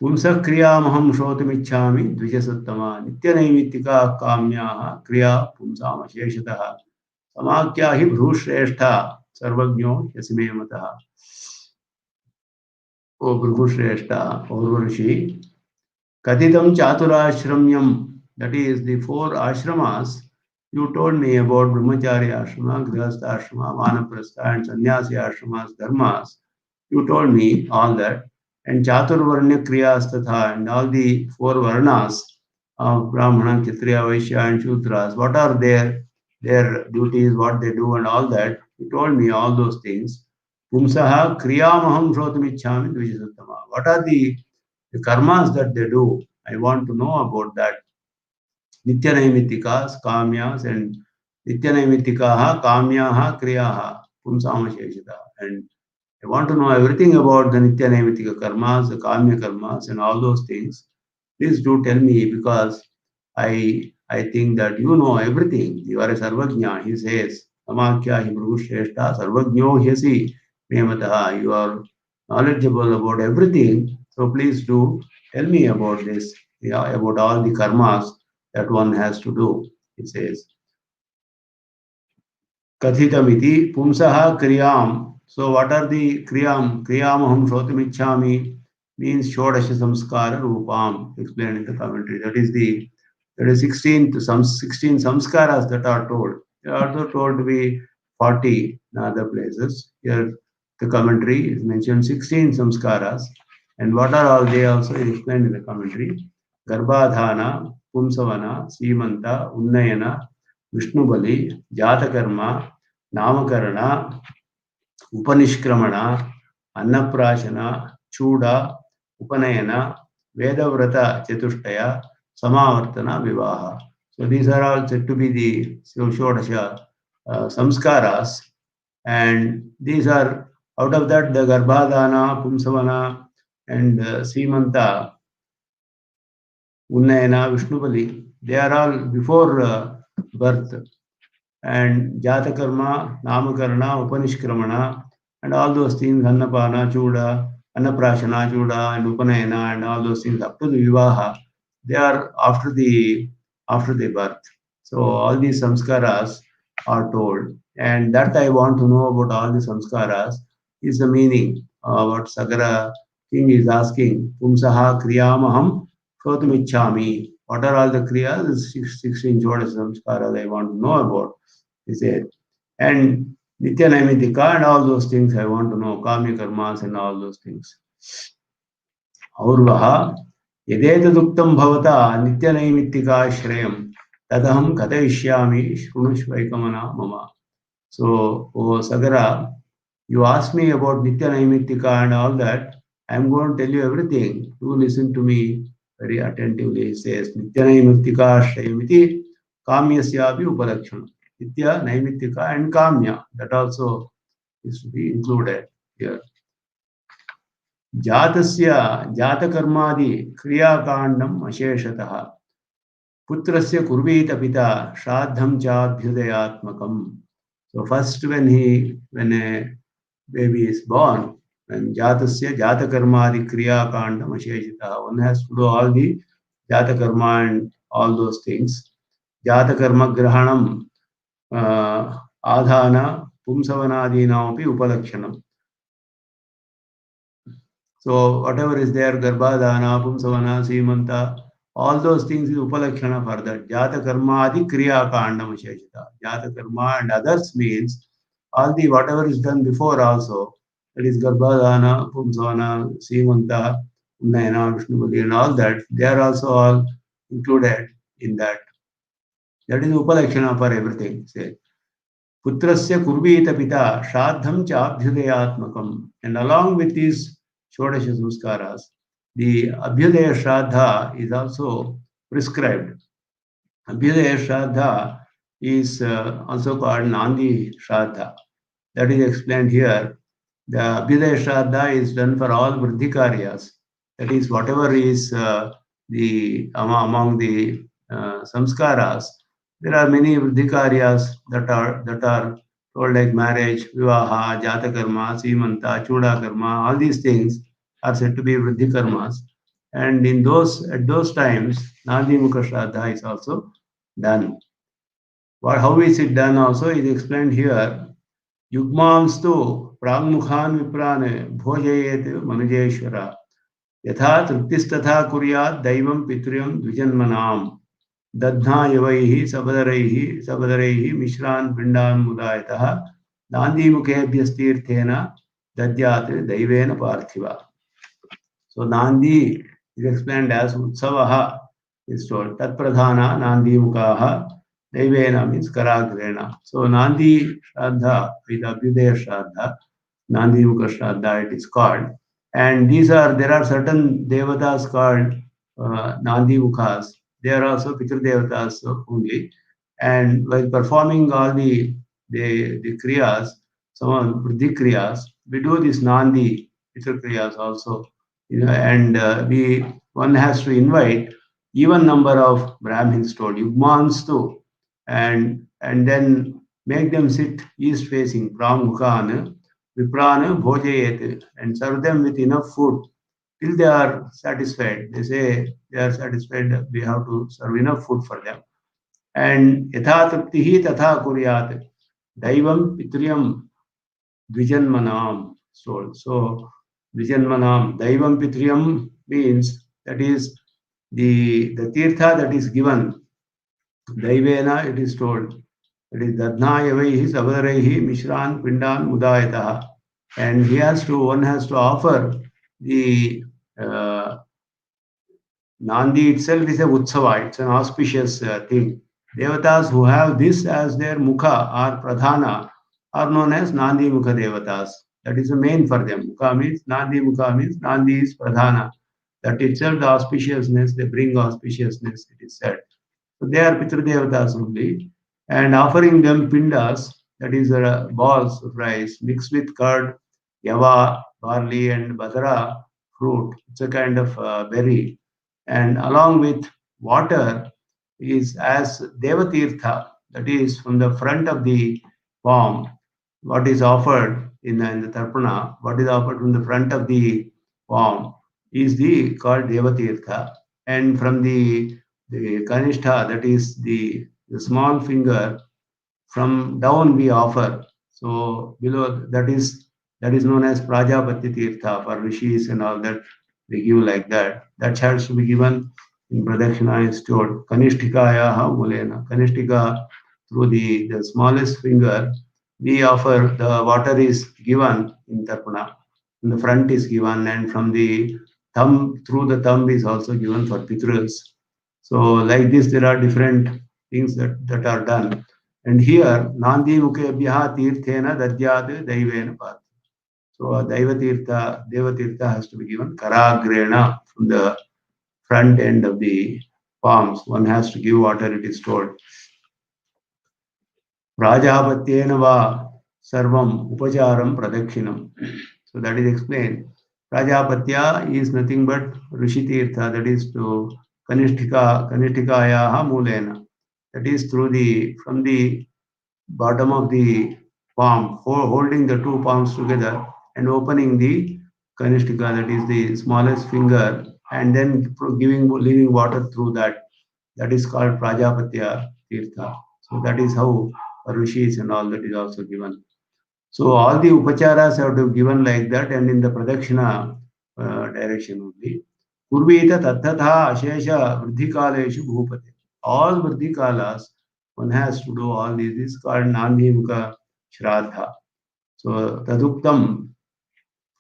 पुंसः क्रियामहं श्रोतुमिच्छामि द्विजसत्तमा नित्यनैमित्तिका काम्याः क्रिया पुंसामशेषतः समाख्या हि भ्रूश्रेष्ठा सर्वज्ञो ह्यसि मे मतः. ओ भृगुश्रेष्ठा, O Rishi, Katitam Chaturashramyam, that is the four ashramas. You told me about Brahmacharya ashrama, Grihastha ashrama, Vanaprastha and Sannyasi ashramas, dharmas. You told me all that. And Chaturvarnya Kriyas Tatha, and all the four Varnas of Brahmana, Kshatriya, Vaishya and Shudras. What are their duties, what they do and all that. You told me all those things. Pumsaha Kriyamaham Shrotumichhami Dvijasattama. What are the karmas that they do? I want to know about that. Nityanaimittikas, Kamyas, and Nityanaimitikaha, Kamyaha, Kriyaha, Pumsamasheshita. And I want to know everything about the Nityanaimittika karmas, the Kamya karmas, and all those things. Please do tell me, because I think that you know everything. You are a Sarvajna, he says. Samakya hi Bhrushreshta, Sarvajno hyasi Premataha. You are knowledgeable about everything. So please do tell me about this, about all the karmas that one has to do, he says. Kathitamiti pumsaha kriyam. So what are the kriyam? Kriyamaham shrotumichhami means shodasha samskara rupam, explained in the commentary. That is 16 samskaras that are told. They are also told to be 40 in other places. Here the commentary is mentioned 16 samskaras. And what are all they also is explained in the commentary. Garbhadhana, Pumsavana, Simanta, Unnayana, Vishnu Bali, Jatakarma, Namakarana, Upanishkramana, Annaprashana, Chuda, Upanayana, Vedavrata Chatushtaya, Samavartana, Vivaha. So these are all said to be the Shodasha samskaras, and these are out of that the Garbhadana, Pumsavana, and Simanta, Unnayana, Vishnu Bali, they are all before birth. And Jatakarma, Namakarana, Upanishkramana, and all those things, Annapana, Chuda, Annaprashana, Chuda, and Upanayana, and all those things up to the Vivaha, they are after the birth. So all these samskaras are told, and that I want to know about all the samskaras is the meaning. What Sagara King is asking, Pumsaha Kriyamaham Shotumichhami. What are all the kriyas? 16 Jodas samskaras I want to know about, he said. And Nitya Naimittika and all those things I want to know, Kamya Karmas and all those things. और्वः यदेतदुक्तं भवता नित्यनैमित्तिकाश्रयं तदहं कथयिष्यामि शृणुष्वैकमना मम. So, O Sagara, you asked me about Nitya Naimittika and all that. I am going to tell you everything. Do listen to me very attentively. He says, Nitya Naimittika Shrayamiti Kamyasyapi Upalakshanam. Nitya Naimittika and Kamya. That also is to be included here. जातस्य जातकर्मादि क्रियाकाण्डम् अशेषतः पुत्रस्य कुर्वीत पिता श्राद्धं चाभ्युदयात्मकम्. So first when a baby is born, when jatasya jatakarmadi kriya kandam asheshita, one has to do all the jatakarma and all those things. Jatakarma grahanam adhana pumsavanadinam api upalakshanam. So whatever is there, garbhadana, pumsavana, simanta, all those things is upalakshana for that. Jata karma adi kriya kandam asheshita. Jata karma and others means all the whatever is done before also. That is garbhadana, pumsavana, simanta, unnayana, Vishnu and all that. They are also all included in that. That is upalakshana for everything. Say. Putrasya kurvita pita shraddham cha abhyudayatmakam. And along with these Shodasha Samskaras, the Abhyudaya Shraddha is also prescribed. Abhyudaya Shraddha is also called Nandi Shraddha. That is explained here. The Abhyudaya Shraddha is done for all Vruddhikaryas. That is, whatever is among the samskaras, there are many Vruddhikaryas that are told like marriage, vivaha, jatakarma, simanta, chudakarma, all these things are said to be Vruddhikarmas. And at those times, Nandi Mukha Shraddha is also done. How is it done also is explained here. युग्मांस्तु प्राङ्मुखान् विप्रान् भोजयेत् मनुजेश्वर यथा तृप्तिस्तथा कुर्यात् दैवं पितृं द्विजन्मनां दध्ना यवैः सबदरैः मिश्रान् पिण्डान् मुदायतः नान्दीमुखेभ्यस्तीर्थेन दद्यात् दैवेन पार्थिव. So Nandi is explained as Utsavaha is told. Tat Pradhana Nandi Mukaha Devena means Karagrena. So Nandi Shraddha with Abhyudaya Shraddha, Nandi Mukha Shraddha it is called. And there are certain devatas called Nandi Mukhas. They are also Pitru devatas only. And while performing all the kriyas, some Vriddhi kriyas, we do this Nandi Pitru kriyas also. And one has to invite even number of Brahmins told Yugmans too, and then make them sit east facing Pramukhan, Viprana, Bhojayet, and serve them with enough food till they are satisfied. They say they are satisfied, we have to serve enough food for them. And yatha triptihi tatha kuryat, daivam pitriyam Dvijanmanam soul. So Dvijanmanam, Daivam Pitriyam means that is the tirtha that is given. Daivena it is told. It is Dadnayavaihi Savaraihi Mishran Pindan Mudayataha. And one has to offer the Nandi itself is a Utsava, it's an auspicious thing. Devatas who have this as their Mukha or Pradhana are known as Nandi Mukha Devatas. That is the main for them. Mukha means Nandi is Pradhana. That itself the auspiciousness, they bring auspiciousness, it is said. So they are Pitru Devatas only. And offering them pindas, that is balls of rice mixed with curd, yava, barley, and badara fruit. It's a kind of berry. And along with water is as Devatirtha, that is from the front of the palm, what is offered in the Tarpana, what is offered from the front of the palm is called Devatirtha. And from the Kanishtha, that is the small finger, from down we offer. So below that is known as Prajapati Tirtha for rishis and all that we give like that. That has to be given in Pradakshina is told Kanishthikayaha Mulena. Kanishthika through the smallest finger we offer the water is given in Tarpana. In the front is given and from the thumb, through the thumb is also given for Pitrus. So like this, there are different things that are done. And here, Nandi Mukebhyaha Tirthena Dadyad Daivena Pat. So Devatirtha has to be given Karagrena from the front end of the palms. One has to give water, it is told. Prajapatyena va sarvam upacharam pradakshinam. So that is explained. Prajapatya is nothing but Rishitirtha, that is to Kanishthikayaha mulena. That is through from the bottom of the palm, holding the two palms together and opening the Kanishtika, that is the smallest finger, and then leaving water through that. That is called Prajapatya Tirtha. So that is how rishis and all that is also given. So all the upacharas have to be given like that and in the pradakshina direction only. Purvita tattatha ashesha vridhikaleshu bhupate. All vridhikalas, one has to do all these. This is called Nandimukha Shraddha. So taduktam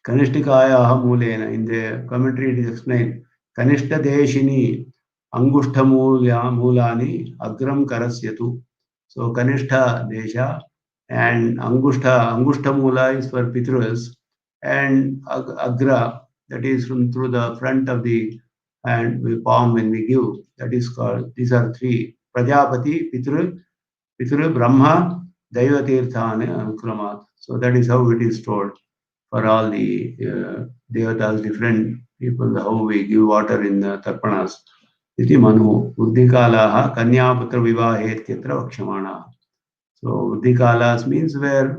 Kanishtikaya Mulena. In the commentary it is explained. Kanishta Deshini Angushta Mulani Agram Karasyatu. So Kanishta Desha and Angushta Mula is for Pitrus and Agra, that is from through the front of the hand, we palm when we give. That is called, these are three. Prajapati, Pitru Brahma, Daivatirthane Anukramat. So that is how it is told for all the devatas, different people, how we give water in the tarpanas. Iti manu, Uddikalaha, Kanyaputra Vivahetyatra Vakshamana. So Uddikalas means where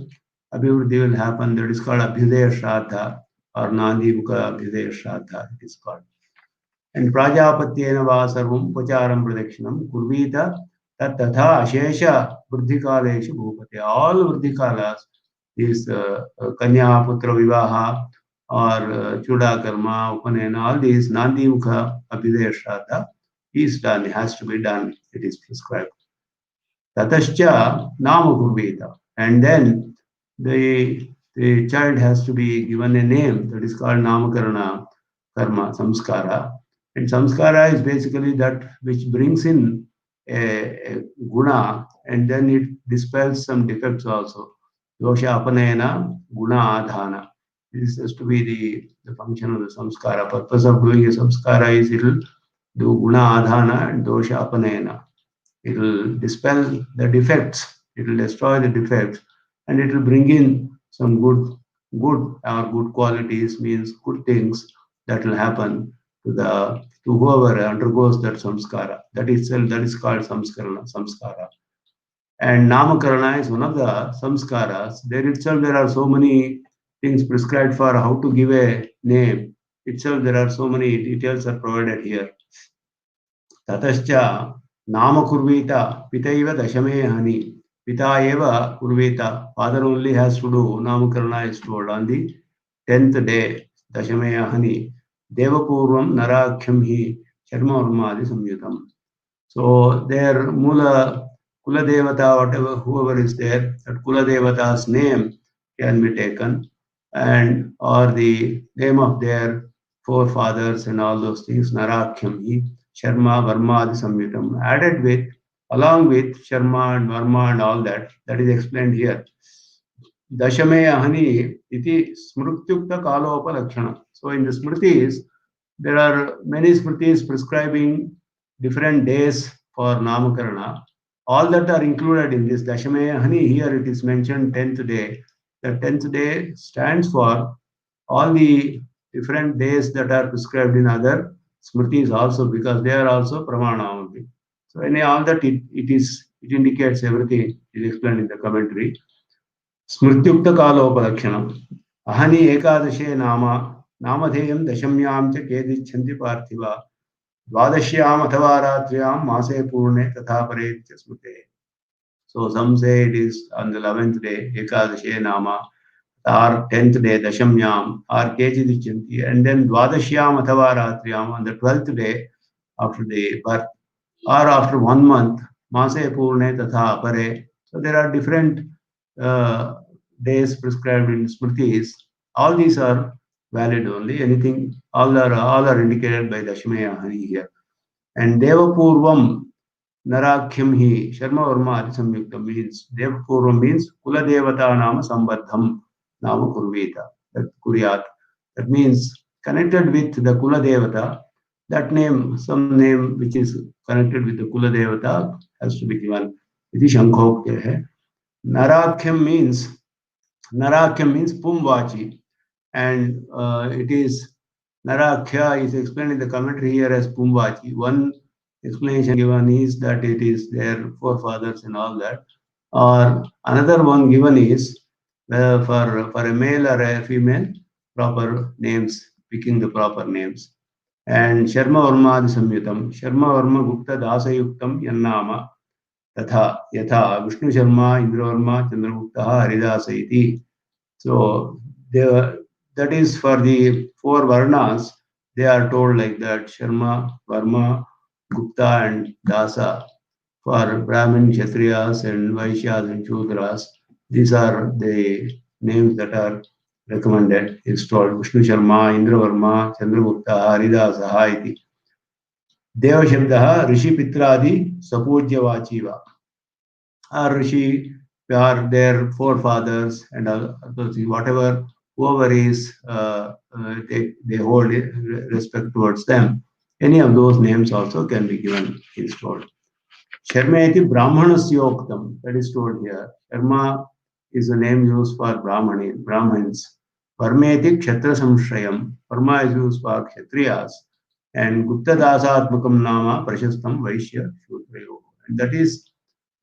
Abhivruddhi will happen, that is called Abhyudaya Shraddha or Nandi Mukha Abhyudaya Shraddha, it is called. And Prajapatyena va sarvam upacharam pradakshinam kurvita tat tatha ashesha vruddhikaleshu bhupate. All vruddhikalas is Kanya Putra Vivaha or Chuda Karma, Upanayana, all these Nandi Mukha Abhidaya Shraddha is done, has to be done, it is prescribed. Tatascha Nama Kurvita. And then the child has to be given a name that is called Namakarana Karma, Samskara. And Samskara is basically that which brings in a guna and then it dispels some defects also. Dosha Apanayana Guna Adhana. This has to be the function of the samskara. Purpose of doing a samskara is it will do Guna Adhana and Dosha Apanayana. It will dispel the defects, it will destroy the defects, and it will bring in some good qualities, means good things that will happen to whoever undergoes that samskara. That is called samskara. And namakarana is one of the samskaras. There itself there are so many things prescribed for how to give a name. Itself there are so many details are provided here. Tatascha Nama Kurvita Pitaiva Dashame Hani. Pita Eva Kurvita. Father only has to do. Namakarana is told on the 10th day. Dashame Hani. Devapurvam Narakhyam Hi. Sharma Urmadi Samyutam. So their Mula Kula Devata, whatever, whoever is there, that Kula Devata's name can be taken and or the name of their forefathers and all those things, Narakhyam Hi. Sharma, Varma, Adi Samyutam, added with, along with Sharma and Varma and all that, that is explained here. Dashame Ahani iti Smrutyukta Kalopa Lakshana. So in the Smritis, there are many Smritis prescribing different days for Namakarana. All that are included in this Dashame Ahani. Here it is mentioned 10th day. The 10th day stands for all the different days that are prescribed in other smritis also, because they are also pramana only. So all that it indicates everything is explained in the commentary. Smrityukta kalopalakshanam. Ahani ekadashe nama namadheyam dashamyam cha kedichanti parthiva dvadashyam athava ratriyam mase purne tatha paretya smrute. So some say it is on the 11th day, ekadashe nama, or 10th day, Dashamyam, or Kejidichanti, and then Dvadashyam Athava Ratriyam on the 12th day after the birth, or after 1 month, Mase Purne Tatha Apare. So there are different days prescribed in Smritis. All these are valid only. Anything, all are indicated by Dashmayahani here. And Devapurvam Narakyam hi Sharma Varma Adi Samyukta means Devapurvam means Kula Devata Nama Sambadham Nama Kurvita. That Kuryat. That means connected with the Kula Devata. That name, some name which is connected with the Kula Devata has to be given. Iti Shankokte hai. Narakyam means Pumvachi, and it is Narakya is explained in the commentary here as Pumvachi. One explanation given is that it is their forefathers and all that, or another one given is for a male or a female, proper names, picking the proper names. And Sharma Varma Samyutam, Sharma Varma Gupta Dasayuktam Yannama तथा यथा विष्णु शर्मा इंद्रवर्मा चंद्रगुप्तः हरिदास इति. So they that is for the four varnas. They are told like that: Sharma, Varma, Gupta, and Dasa. For Brahmin, Kshatriyas, and Vaishyas and Shudras, these are the names that are recommended. It's told Vishnu Sharma, Indra Varma, Chandragupta, Haridasa iti. Deva Shabdaha, Rishi Pitradi, Sapujyavachi va. Or Rishi or their forefathers and those, whatever, whoever is, they hold respect towards them. Any of those names also can be given is told. Sharmeti Brahmanasyoktam, that is told here. Sharma is a name used for Brahmins. Varmeti Kshatra Samshrayam. Varma is used for Kshatriyas. And Gupta Dasatmakam Nama Prashastam Vaishya Shudrayo. And that is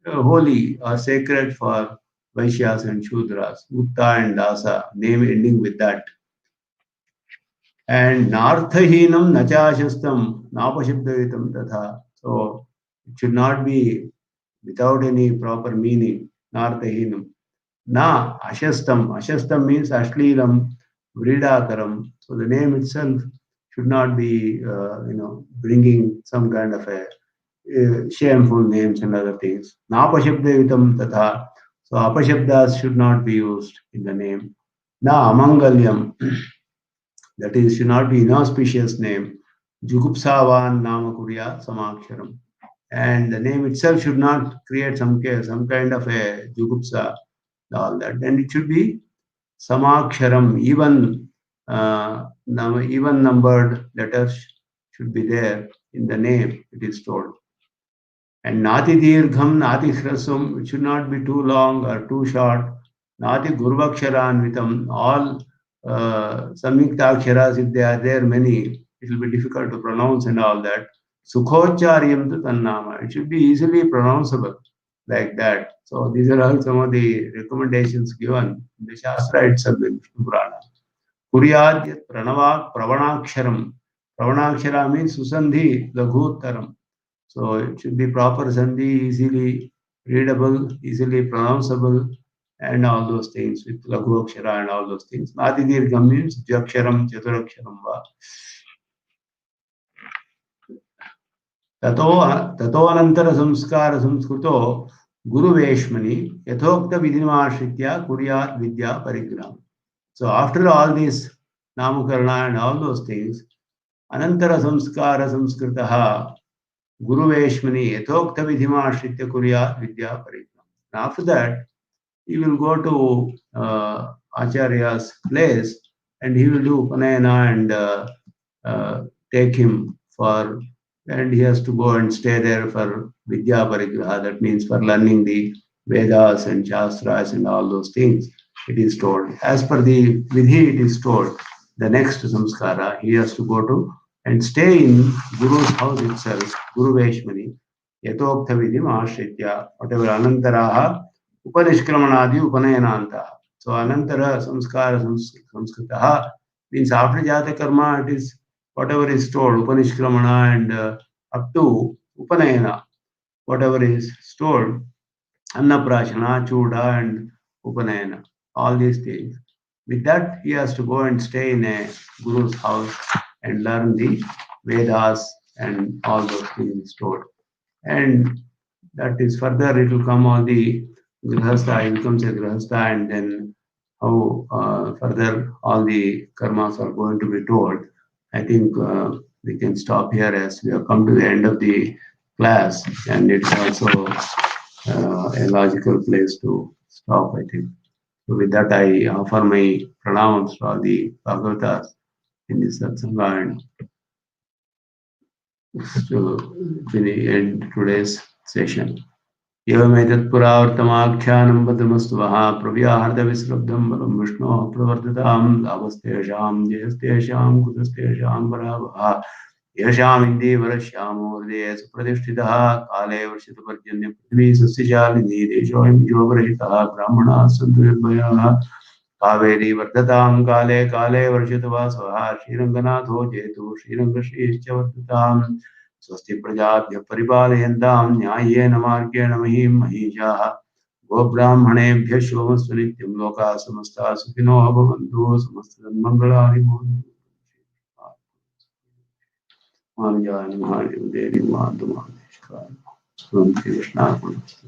holy or sacred for Vaishyas and Shudras, Gupta and Dasa, name ending with that. And Narthahinam Nachashastam Napashabdavitam Tatha. So it should not be without any proper meaning. Narthahinam. Na Ashastam. Ashastam means Ashlilam, Vridakaram. So the name itself should not be, bringing some kind of a shameful names and other things. Napashabdavitam tatha. So apashabdas should not be used in the name. Na amangalyam, that is, should not be inauspicious name. Jugupsavan nama kurya samaksharam. And the name itself should not create some kind of a jugupsa, all that. And it should be samaksharam, even numbered letters should be there in the name, it is told. And Nati Dirgham, Nati Hrasum, it should not be too long or too short. Nati Gurvaksharanvitam, all Samyuktaksharas, if they are there many, it will be difficult to pronounce and all that. Sukhocharyam tu Tannama, it should be easily pronounceable like that. So these are all some of the recommendations given in the Shastra itself in Vishnu Purana. Kuryad yat pranava pravanaksharam. Pravanakshara means Susandhi Laghuttaram. So it should be proper sandhi, easily readable, easily pronounceable, and all those things with Laghu Akshara and all those things. Nadi Dirgham means Jaksharam, Chaturaksharam va. ततो अनंतर संस्कार संस्कृतो गुरुवेश्मनि यथोक्त विधिमाश्रित्य कुर्यात् विद्या परिग्रहम्. So after all this Namakarana and all those things, Anantara Samskara Samskritaha Guruveshmani Yethokta Vidhimaashritya Kurya Vidya Parikram. After that, he will go to Acharya's place and he will do Upanayana and take him for, and he has to go and stay there for Vidya Parigraha. That means for learning the Vedas and Shastras and all those things. It is told. As per the Vidhi, it is told. The next samskara, he has to go to and stay in Guru's house itself, Guru Veshmani, Yatokta Vidhim Ashritya, whatever Anantaraha, Upanishkramanadi Upanayananta. So Anantara Samskara Samskritaha means after Jata Karma, it is whatever is told, Upanishkramana and up to Upanayana, whatever is told, Annaprashana, Chuda, and Upanayana, all these things. With that, he has to go and stay in a Guru's house and learn the Vedas and all those things stored. And that is further, it will come all the Grihastha, he becomes a Grihastha, and then how further all the karmas are going to be told. I think we can stop here as we have come to the end of the class, and it's also a logical place to stop, I think. So with that, I offer my pranamams to all the Bhagavatas in this satsanga and to end today's session. एवमेतत्पुरावर्तमाख्यानं भद्रमस्तु वः प्रव्याहृतविश्रब्धं बलं विष्णोः प्रवर्ततां लाभस्तेषां जयस्तेषां कुतस्तेषां पराभवः येषामिन्दीवरश्यामो हृदये सुप्रतिष्ठितः काले वर्षितपर्जन्य पृथिवी सस्यशालिनी देशोऽयं योगरहितः ब्राह्मणाः सन्तु निर्भयाः कावेरी वर्धतां काले काले वर्षतु वासवः श्रीरङ्गनाथो जयतु श्रीरङ्गश्रीश्च वर्धताम् स्वस्ति प्रजाभ्यः परिपालयन्तां न्याय्येन मार्गेण महीं महिषाः गोब्राह्मणेभ्यः शुभमस्तु नित्यं लोकाः समस्ताः सुखिनो भवन्तु समस्तसन्मङ्गलानि भवन्तु मानजानि महादेव देवी मातु मादेशकाय श्री कृष्णार्पणमस्तु।